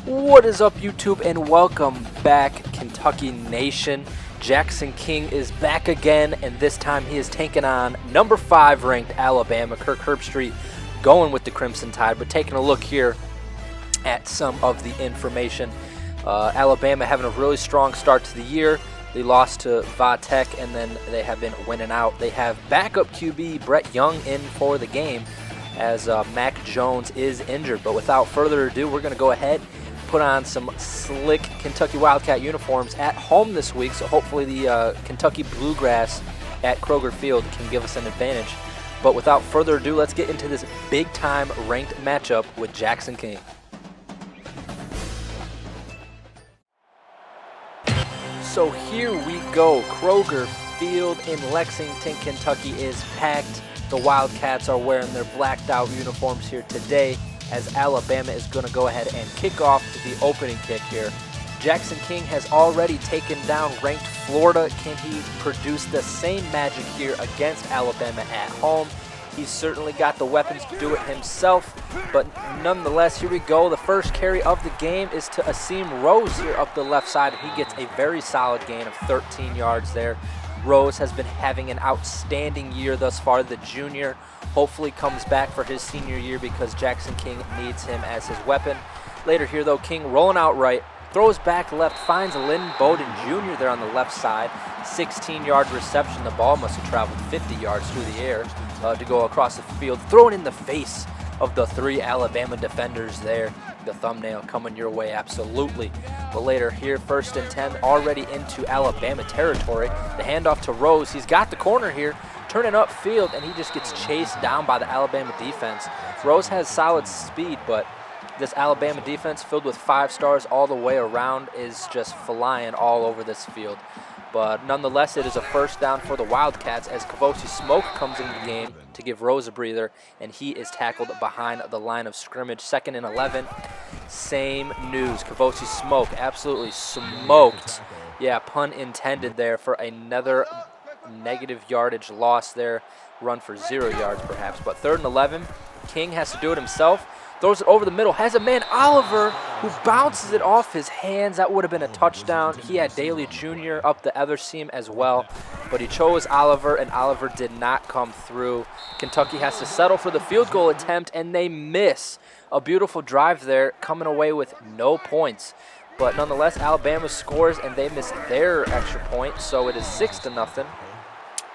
What is up, YouTube, and welcome back, Kentucky Nation. Jackson King is back again, and this time he is taking on number 5 ranked Alabama. Kirk Herbstreit going with the Crimson Tide, but taking a look here at some of the information. Alabama having a really strong start to the year. They lost to Va-Tech, and then they have been winning out. They have backup QB Brett Young in for the game as Mac Jones is injured. But without further ado, we're going to go ahead put on some slick Kentucky Wildcat uniforms at home this week, so hopefully the Kentucky Bluegrass at Kroger Field can give us an advantage. But without further ado, let's get into this big-time ranked matchup with Jackson King. So here we go. Kroger Field in Lexington, Kentucky is packed. The Wildcats are wearing their blacked-out uniforms here today, as Alabama is going to go ahead and kick off the opening kick here. Jackson King has already taken down ranked Florida. Can he produce the same magic here against Alabama at home? He's certainly got the weapons to do it himself, but nonetheless, here we go. The first carry of the game is to Asim Rose here up the left side. He gets a very solid gain of 13 yards there. Rose has been having an outstanding year thus far. The junior hopefully comes back for his senior year because Jackson King needs him as his weapon. Later here, though, King rolling out right, throws back left, finds Lynn Bowden Jr. there on the left side. 16-yard reception. The ball must have traveled 50 yards through the air to go across the field. Thrown in the face of the 3 Alabama defenders there. The thumbnail coming your way, absolutely. But later here, 1st and 10, already into Alabama territory. The handoff to Rose. He's got the corner here, turning upfield, and he just gets chased down by the Alabama defense. Rose has solid speed, but this Alabama defense, filled with 5 stars all the way around, is just flying all over this field. But nonetheless, it is a first down for the Wildcats as Kavosi Smoke comes into the game to give Rose a breather, and he is tackled behind the line of scrimmage. 2nd and 11, same news. Kavosi Smoke absolutely smoked. Yeah, pun intended there, for another negative yardage loss there. Run for 0 yards perhaps. But 3rd and 11, King has to do it himself. Throws it over the middle, has a man, Oliver, who bounces it off his hands. That would have been a touchdown. He had Daly Jr. up the other seam as well, but he chose Oliver, and Oliver did not come through. Kentucky has to settle for the field goal attempt, and they miss. A beautiful drive there, coming away with no points. But nonetheless, Alabama scores, and they miss their extra point, so it is 6-0.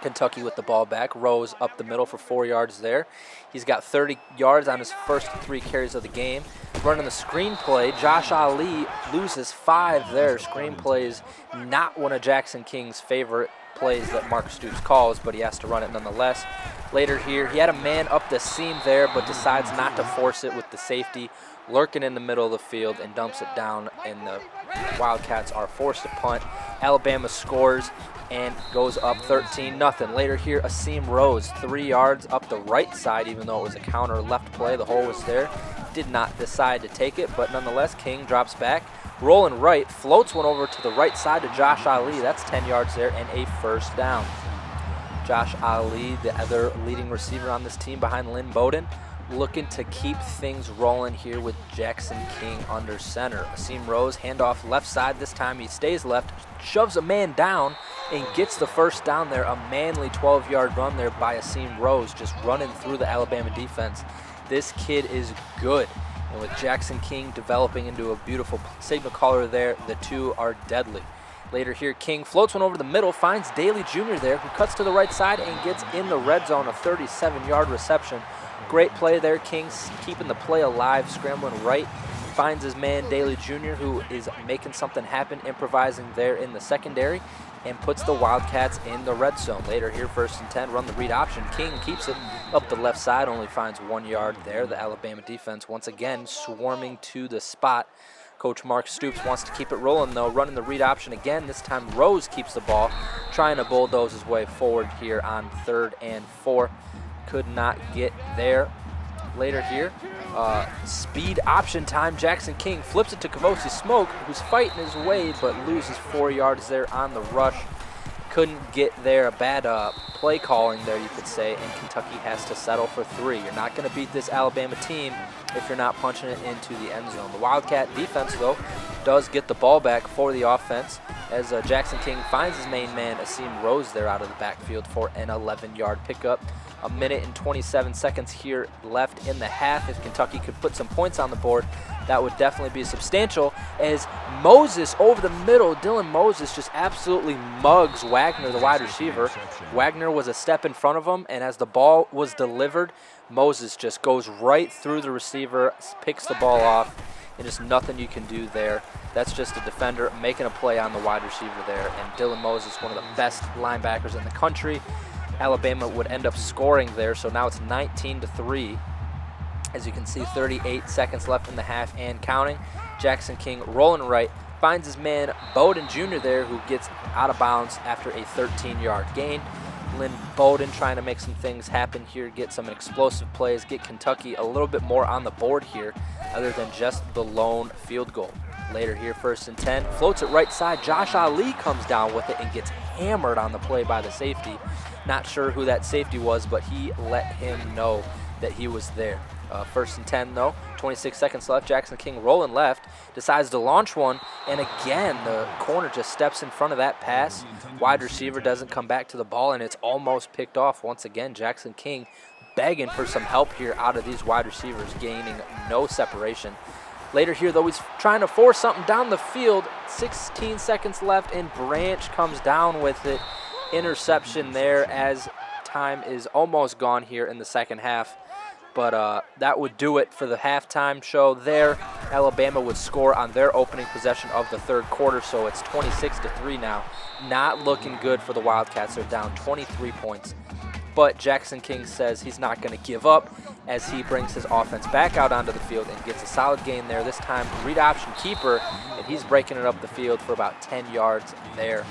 Kentucky with the ball back. Rose up the middle for 4 yards there. He's got 30 yards on his first 3 carries of the game. Running the screenplay, Josh Ali loses 5 there. Screenplays not one of Jackson King's favorite plays that Mark Stoops calls, but he has to run it nonetheless. Later here, he had a man up the seam there, but decides not to force it with the safety lurking in the middle of the field and dumps it down, and the Wildcats are forced to punt. Alabama scores and goes up 13-0. Later here, Asim Rose, 3 yards up the right side, even though it was a counter left play. The hole was there. Did not decide to take it, but nonetheless, King drops back, rolling right, floats one over to the right side to Josh Ali. That's 10 yards there and a first down. Josh Ali, the other leading receiver on this team behind Lynn Bowden, looking to keep things rolling here with Jackson King under center. Asim Rose, handoff left side. This time he stays left, shoves a man down, and gets the first down there. A manly 12-yard run there by Asim Rose, just running through the Alabama defense. This kid is good. And with Jackson King developing into a beautiful signal caller there, the two are deadly. Later here, King floats one over the middle, finds Daly Jr. there, who cuts to the right side and gets in the red zone, a 37-yard reception. Great play there. King keeping the play alive, scrambling right. Finds his man, Daly Jr., who is making something happen, improvising there in the secondary, and puts the Wildcats in the red zone. Later here, 1st and 10, run the read option. King keeps it up the left side, only finds 1 yard there. The Alabama defense once again swarming to the spot. Coach Mark Stoops wants to keep it rolling, though, running the read option again. This time Rose keeps the ball, trying to bulldoze his way forward here on 3rd and 4. Could not get there. Later here, speed option time. Jackson King flips it to Kavosi Smoke, who's fighting his way but loses 4 yards there on the rush. couldn't get there. A bad play calling there, you could say, and Kentucky has to settle for 3. You're not going to beat this Alabama team if you're not punching it into the end zone. The Wildcat defense, though, does get the ball back for the offense as Jackson King finds his main man, Asim Rose, there out of the backfield for an 11-yard pickup. 1 minute and 27 seconds here left in the half. If Kentucky could put some points on the board, that would definitely be substantial, as Moses over the middle, Dylan Moses just absolutely mugs Wagner, the wide receiver. Wagner was a step in front of him, and as the ball was delivered, Moses just goes right through the receiver, picks the ball off, and just nothing you can do there. That's just a defender making a play on the wide receiver there, and Dylan Moses, one of the best linebackers in the country. Alabama would end up scoring there, so now it's 19-3. As you can see, 38 seconds left in the half and counting. Jackson King rolling right, finds his man Bowden Jr. there, who gets out of bounds after a 13-yard gain. Lynn Bowden trying to make some things happen here, get some explosive plays, get Kentucky a little bit more on the board here other than just the lone field goal. Later here, 1st and 10, floats it right side. Josh Ali comes down with it and gets hammered on the play by the safety. Not sure who that safety was, but he let him know that he was there. 1st and 10, though, 26 seconds left. Jackson King rolling left, decides to launch one, and again, the corner just steps in front of that pass. Wide receiver doesn't come back to the ball, and it's almost picked off. Once again, Jackson King begging for some help here out of these wide receivers, gaining no separation. Later here, though, he's trying to force something down the field. 16 seconds left, and Branch comes down with it. Interception there as time is almost gone here in the second half. But that would do it for the halftime show there. Alabama would score on their opening possession of the third quarter, so it's 26-3 now. Not looking good for the Wildcats. They're down 23 points. But Jackson King says he's not going to give up as he brings his offense back out onto the field and gets a solid gain there. This time, read option keeper, and he's breaking it up the field for about 10 yards there.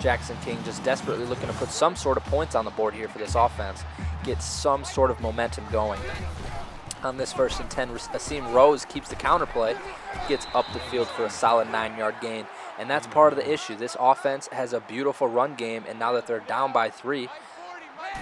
Jackson King just desperately looking to put some sort of points on the board here for this offense, get some sort of momentum going. On this 1st and 10, Asim Rose keeps the counterplay, gets up the field for a solid 9-yard gain. And that's part of the issue. This offense has a beautiful run game, and now that they're down by 3,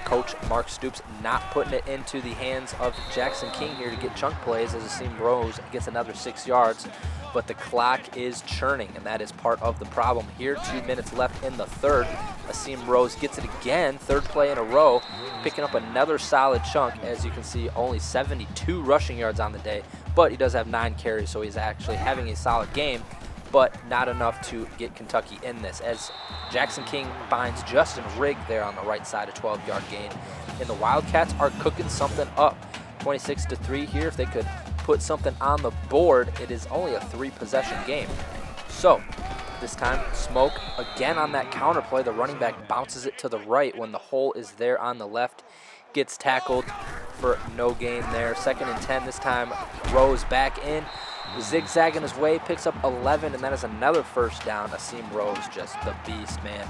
Coach Mark Stoops not putting it into the hands of Jackson King here to get chunk plays as Asim Rose gets another 6 yards. But the clock is churning, and that is part of the problem here. 2 minutes left in the third. Asim Rose gets it again, 3rd play in a row, picking up another solid chunk. As you can see, only 72 rushing yards on the day, but he does have 9 carries, so he's actually having a solid game, but not enough to get Kentucky in this, as Jackson King finds Justin Rigg there on the right side, a 12-yard gain. And the Wildcats are cooking something up. 26-3 here. If they could put something on the board, it is only a 3-possession game. So this time, Smoke again on that counter play. The running back bounces it to the right when the hole is there on the left. Gets tackled for no gain there. 2nd and 10. This time, Rose back in, zigzagging his way, picks up 11, and that is another 1st down. Asim Rose, just the beast, man.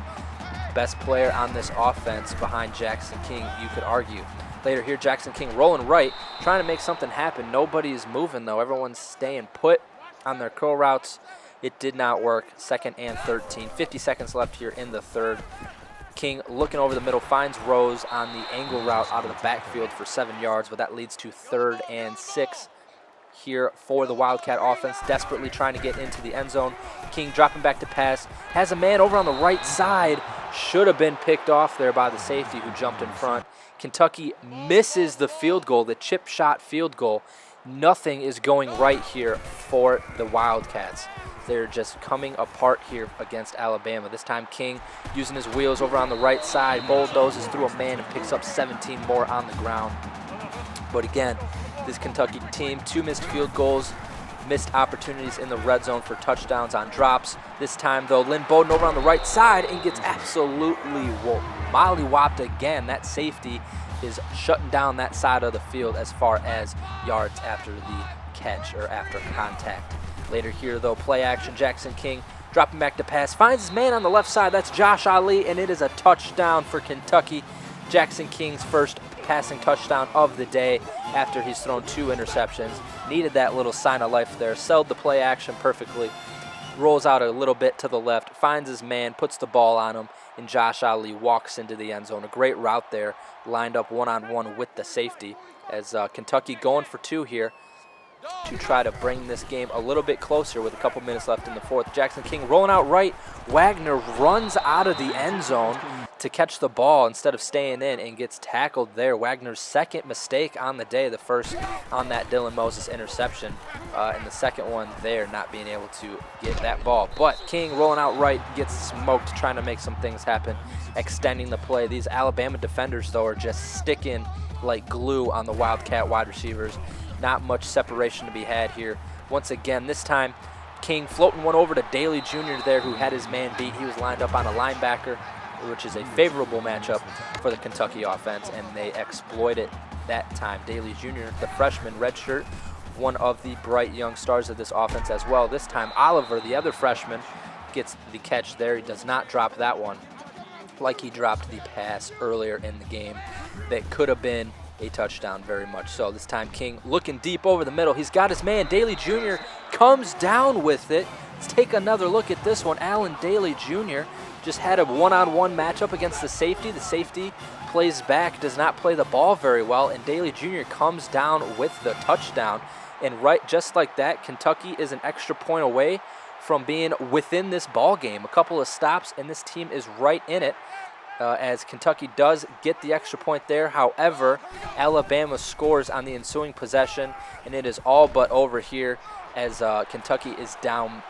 Best player on this offense behind Jackson King, you could argue. Later here, Jackson King rolling right, trying to make something happen. Nobody is moving, though. Everyone's staying put on their curl routes. It did not work. 2nd and 13. 50 seconds left here in the third. King looking over the middle, finds Rose on the angle route out of the backfield for 7 yards, but that leads to 3rd and 6 here for the Wildcat offense, desperately trying to get into the end zone. King dropping back to pass, has a man over on the right side, should have been picked off there by the safety who jumped in front. Kentucky misses the field goal, the chip shot field goal. Nothing is going right here for the Wildcats. They're just coming apart here against Alabama. This time King using his wheels over on the right side, bulldozes through a man and picks up 17 more on the ground. But again, this Kentucky team, 2 missed field goals, missed opportunities in the red zone for touchdowns on drops. This time, though, Lynn Bowden over on the right side and gets absolutely mollywopped again. That safety is shutting down that side of the field as far as yards after the catch or after contact. Later here, though, play action. Jackson King dropping back to pass, finds his man on the left side. That's Josh Ali, and it is a touchdown for Kentucky. Jackson King's 1st passing touchdown of the day after he's thrown 2 interceptions. Needed that little sign of life there. Sold the play action perfectly. Rolls out a little bit to the left, finds his man, puts the ball on him, and Josh Ali walks into the end zone. A great route there, lined up one-on-one with the safety, as Kentucky going for 2 here to try to bring this game a little bit closer with a couple minutes left in the fourth. Jackson King rolling out right. Wagner runs out of the end zone to catch the ball instead of staying in and gets tackled there. Wagner's second mistake on the day, the first on that Dylan Moses interception, and the second one there not being able to get that ball. But King rolling out right gets smoked, trying to make some things happen, extending the play. These Alabama defenders, though, are just sticking like glue on the Wildcat wide receivers. Not much separation to be had here. Once again, this time King floating one over to Daly Jr. there, who had his man beat. He was lined up on a linebacker, which is a favorable matchup for the Kentucky offense, and they exploit it that time. Daly Jr., the freshman, redshirt, one of the bright young stars of this offense as well. This time Oliver, the other freshman, gets the catch there. He does not drop that one like he dropped the pass earlier in the game that could have been a touchdown, very much so. This time King looking deep over the middle. He's got his man. Daly Jr. comes down with it. Let's take another look at this one. Allen Daly Jr. just had a one-on-one matchup against the safety. The safety plays back, does not play the ball very well, and Daly Jr. comes down with the touchdown. And right just like that, Kentucky is an extra point away from being within this ball game. A couple of stops, and this team is right in it. As Kentucky does get the extra point there. However, Alabama scores on the ensuing possession, and it is all but over here as Kentucky is down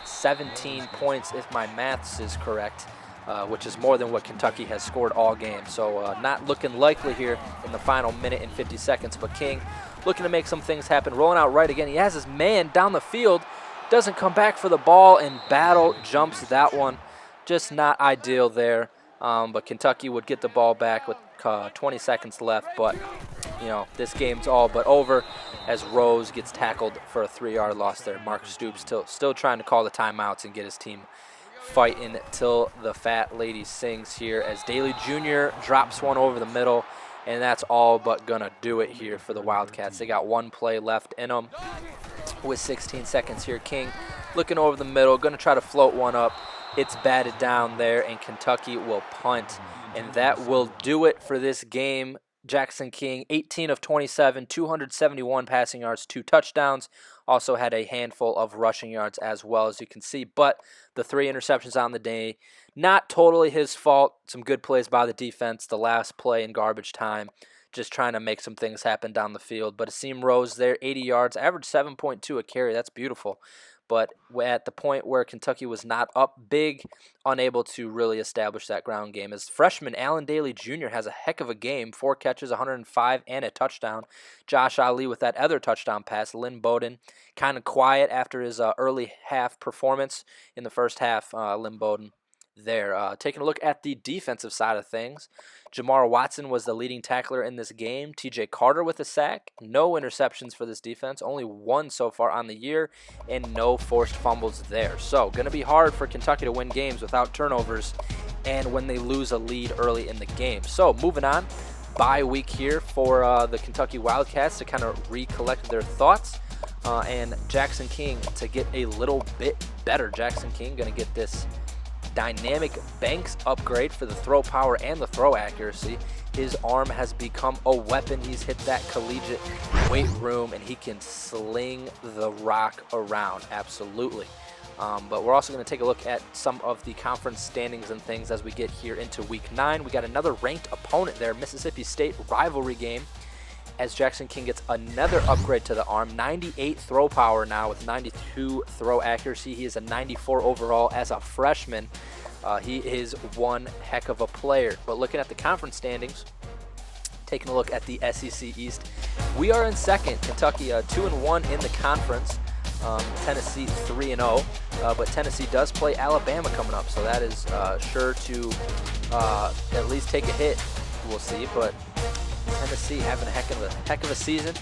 17 points, if my maths is correct, which is more than what Kentucky has scored all game. So not looking likely here in the final minute and 50 seconds, but King looking to make some things happen. Rolling out right again. He has his man down the field, doesn't come back for the ball, and Battle jumps that one. Just not ideal there. But Kentucky would get the ball back with 20 seconds left. But, you know, this game's all but over as Rose gets tackled for a 3-yard loss there. Mark Stoops still trying to call the timeouts and get his team fighting till the fat lady sings here as Daly Jr. drops one over the middle. And that's all but going to do it here for the Wildcats. They got one play left in them with 16 seconds here. King looking over the middle, going to try to float one up. It's batted down there, and Kentucky will punt. And that will do it for this game. Jackson King, 18 of 27, 271 passing yards, 2 touchdowns. Also had a handful of rushing yards as well, as you can see. But the 3 interceptions on the day, not totally his fault. Some good plays by the defense. The last play in garbage time, just trying to make some things happen down the field. But Asim Rose there, 80 yards, averaged 7.2 a carry. That's beautiful. But at the point where Kentucky was not up big, unable to really establish that ground game. As freshman Allen Daly Jr. has a heck of a game, 4 catches, 105, and a touchdown. Josh Ali with that other touchdown pass. Lynn Bowden kind of quiet after his early half performance in the first half. Lynn Bowden there. Taking a look at the defensive side of things, Jamar Watson was the leading tackler in this game. TJ Carter with a sack. No interceptions for this defense. Only 1 so far on the year, and no forced fumbles there. So going to be hard for Kentucky to win games without turnovers and when they lose a lead early in the game. So moving on, bye week here for the Kentucky Wildcats to kind of recollect their thoughts. And Jackson King to get a little bit better. Jackson King going to get this dynamic Banks upgrade for the throw power and the throw accuracy. His arm has become a weapon. He's hit that collegiate weight room, and he can sling the rock around, absolutely. But we're also going to take a look at some of the conference standings and things as we get here into week 9. We got another ranked opponent there, Mississippi State rivalry game, as Jackson King gets another upgrade to the arm. 98 throw power now with 92 throw accuracy. He is a 94 overall as a freshman. He is one heck of a player. But looking at the conference standings, taking a look at the SEC East, we are in second. Kentucky 2-1 in the conference. Tennessee 3-0. But Tennessee does play Alabama coming up, so that is sure to at least take a hit. We'll see, but Tennessee having a heck of a season.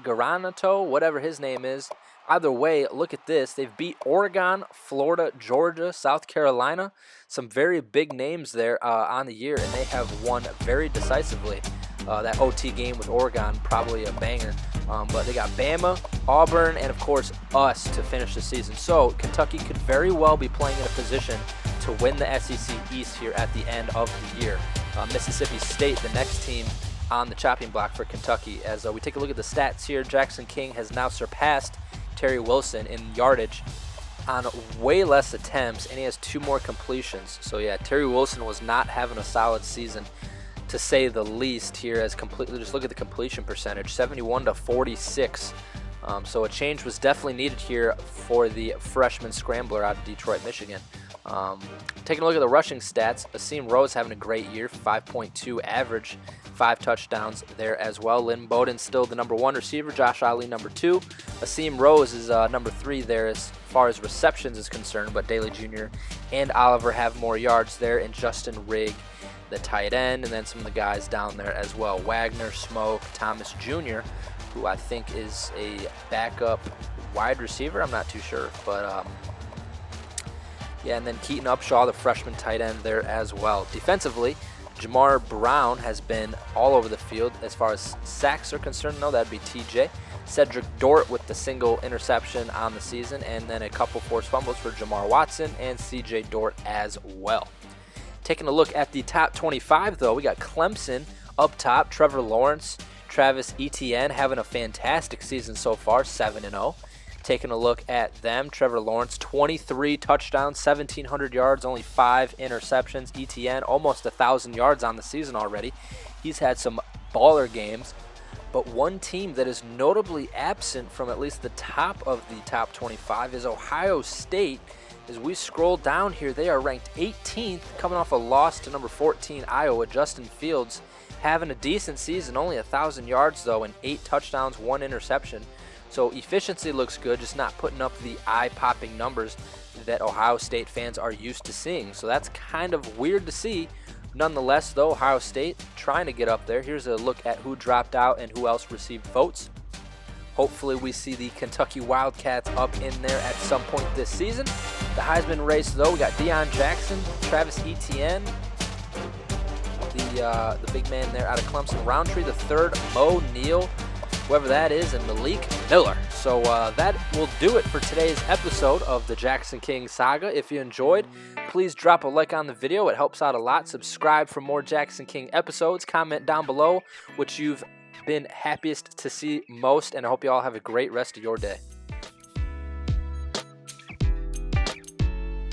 Garanato, whatever his name is. Either way, look at this. They've beat Oregon, Florida, Georgia, South Carolina. Some very big names there on the year, and they have won very decisively. That OT game with Oregon, probably a banger. But they got Bama, Auburn, and of course us to finish the season. So Kentucky could very well be playing in a position to win the SEC East here at the end of the year. Mississippi State, the next team on the chopping block for Kentucky. As we take a look at the stats here, Jackson King has now surpassed Terry Wilson in yardage on way less attempts, and he has 2 more completions. So yeah, Terry Wilson was not having a solid season, to say the least here. As completely, just look at the completion percentage, 71 to 46. So a change was definitely needed here for the freshman scrambler out of Detroit, Michigan. Taking a look at the rushing stats, Asim Rose having a great year, 5.2 average, 5 touchdowns there as well. Lynn Bowden still the number 1 receiver, Josh Ali number 2. Asim Rose is number 3 there as far as receptions is concerned, but Daly Jr. and Oliver have more yards there, and Justin Rigg, the tight end, and then some of the guys down there as well. Wagner, Smoke, Thomas Jr., who I think is a backup wide receiver. I'm not too sure, but yeah, and then Keaton Upshaw, the freshman tight end there as well. Defensively, Jamar Brown has been all over the field as far as sacks are concerned. No, that'd be TJ. Cedric Dort with the single interception on the season, and then a couple forced fumbles for Jamar Watson and CJ Dort as well. Taking a look at the top 25, though, we got Clemson up top, Trevor Lawrence, Travis Etienne having a fantastic season so far, 7-0. Taking a look at them, Trevor Lawrence, 23 touchdowns, 1,700 yards, only 5 interceptions. Etienne, almost 1,000 yards on the season already. He's had some baller games. But one team that is notably absent from at least the top of the top 25 is Ohio State. As we scroll down here, they are ranked 18th, coming off a loss to number 14 Iowa. Justin Fields having a decent season, only 1,000 yards though, and 8 touchdowns, 1 interception. So efficiency looks good, just not putting up the eye-popping numbers that Ohio State fans are used to seeing. So that's kind of weird to see. Nonetheless, though, Ohio State trying to get up there. Here's a look at who dropped out and who else received votes. Hopefully we see the Kentucky Wildcats up in there at some point this season. The Heisman race, though, we got Deion Jackson, Travis Etienne, the big man there out of Clemson, Roundtree the third, Mo Neal, whoever that is, and Malik Miller. So that will do it for today's episode of the Jackson King Saga. If you enjoyed, please drop a like on the video. It helps out a lot. Subscribe for more Jackson King episodes. Comment down below what you've been happiest to see most, and I hope you all have a great rest of your day.